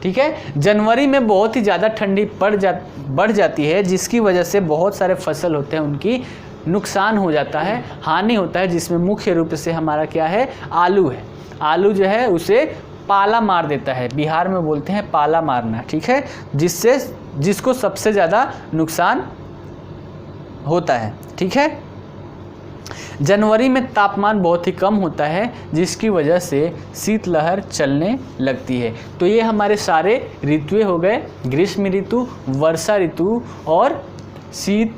ठीक है, जनवरी में बहुत ही ज़्यादा ठंडी बढ़ जाती है, जिसकी वजह से बहुत सारे फसल होते हैं उनकी नुकसान हो जाता है, हानि होता है, जिसमें मुख्य रूप से हमारा क्या है, आलू है। आलू जो है उसे पाला मार देता है, बिहार में बोलते हैं पाला मारना। ठीक है, जिसको सबसे ज़्यादा नुकसान होता है। ठीक है, जनवरी में तापमान बहुत ही कम होता है, जिसकी वजह से शीतलहर चलने लगती है। तो ये हमारे सारे ऋतुएं हो गए, ग्रीष्म ऋतु, वर्षा ऋतु और शीत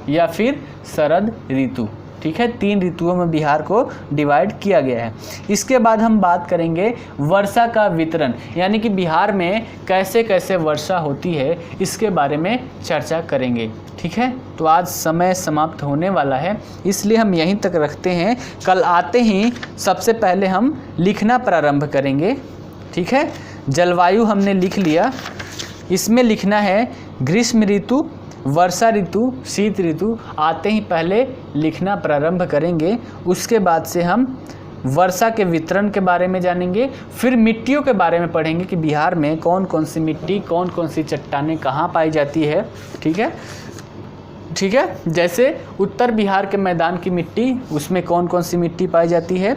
या फिर शरद ऋतु। ठीक है, 3 ऋतुओं में बिहार को डिवाइड किया गया है। इसके बाद हम बात करेंगे वर्षा का वितरण, यानी कि बिहार में कैसे कैसे वर्षा होती है, इसके बारे में चर्चा करेंगे। ठीक है, तो आज समय समाप्त होने वाला है, इसलिए हम यहीं तक रखते हैं। कल आते ही सबसे पहले हम लिखना प्रारंभ करेंगे। ठीक है, जलवायु हमने लिख लिया, इसमें लिखना है ग्रीष्म ऋतु, वर्षा ऋतु, शीत ऋतु। आते ही पहले लिखना प्रारंभ करेंगे, उसके बाद से हम वर्षा के वितरण के बारे में जानेंगे, फिर मिट्टियों के बारे में पढ़ेंगे कि बिहार में कौन कौन सी मिट्टी, कौन कौन सी चट्टानें कहाँ पाई जाती है। ठीक है, ठीक है, जैसे उत्तर बिहार के मैदान की मिट्टी, उसमें कौन कौन सी मिट्टी पाई जाती है।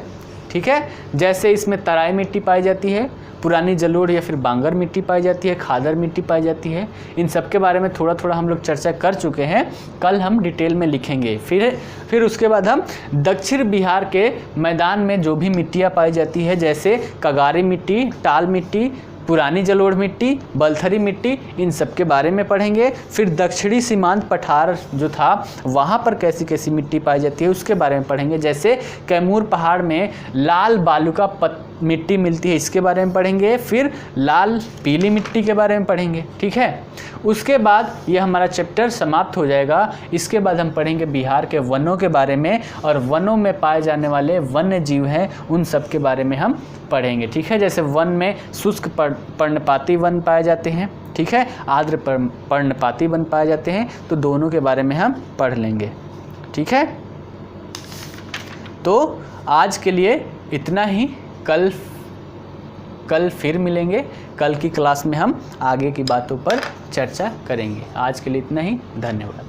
ठीक है, जैसे इसमें तराई मिट्टी पाई जाती है, पुरानी जलोढ़ या फिर बांगर मिट्टी पाई जाती है, खादर मिट्टी पाई जाती है। इन सब के बारे में थोड़ा थोड़ा हम लोग चर्चा कर चुके हैं, कल हम डिटेल में लिखेंगे। फिर उसके बाद हम दक्षिण बिहार के मैदान में जो भी मिट्टियाँ पाई जाती है, जैसे कगारी मिट्टी, टाल मिट्टी, पुरानी जलोढ़ मिट्टी, बलथरी मिट्टी, इन सब के बारे में पढ़ेंगे। फिर दक्षिणी सीमांत पठार जो था वहाँ पर कैसी कैसी मिट्टी पाई जाती है उसके बारे में पढ़ेंगे। जैसे कैमूर पहाड़ में लाल बालुका मिट्टी मिलती है, इसके बारे में पढ़ेंगे। फिर लाल पीली मिट्टी के बारे में पढ़ेंगे। ठीक है, उसके बाद ये हमारा चैप्टर समाप्त हो जाएगा। इसके बाद हम पढ़ेंगे बिहार के वनों के बारे में, और वनों में पाए जाने वाले वन्य जीव हैं उन सब के बारे में हम पढ़ेंगे। ठीक है, जैसे वन में शुष्क पर्णपाती वन पाए जाते हैं, ठीक है, आर्द्र पर्णपाती वन पाए जाते हैं, तो दोनों के बारे में हम पढ़ लेंगे। ठीक है, तो आज के लिए इतना ही। कल फिर मिलेंगे, कल की क्लास में हम आगे की बातों पर चर्चा करेंगे। आज के लिए इतना ही, धन्यवाद।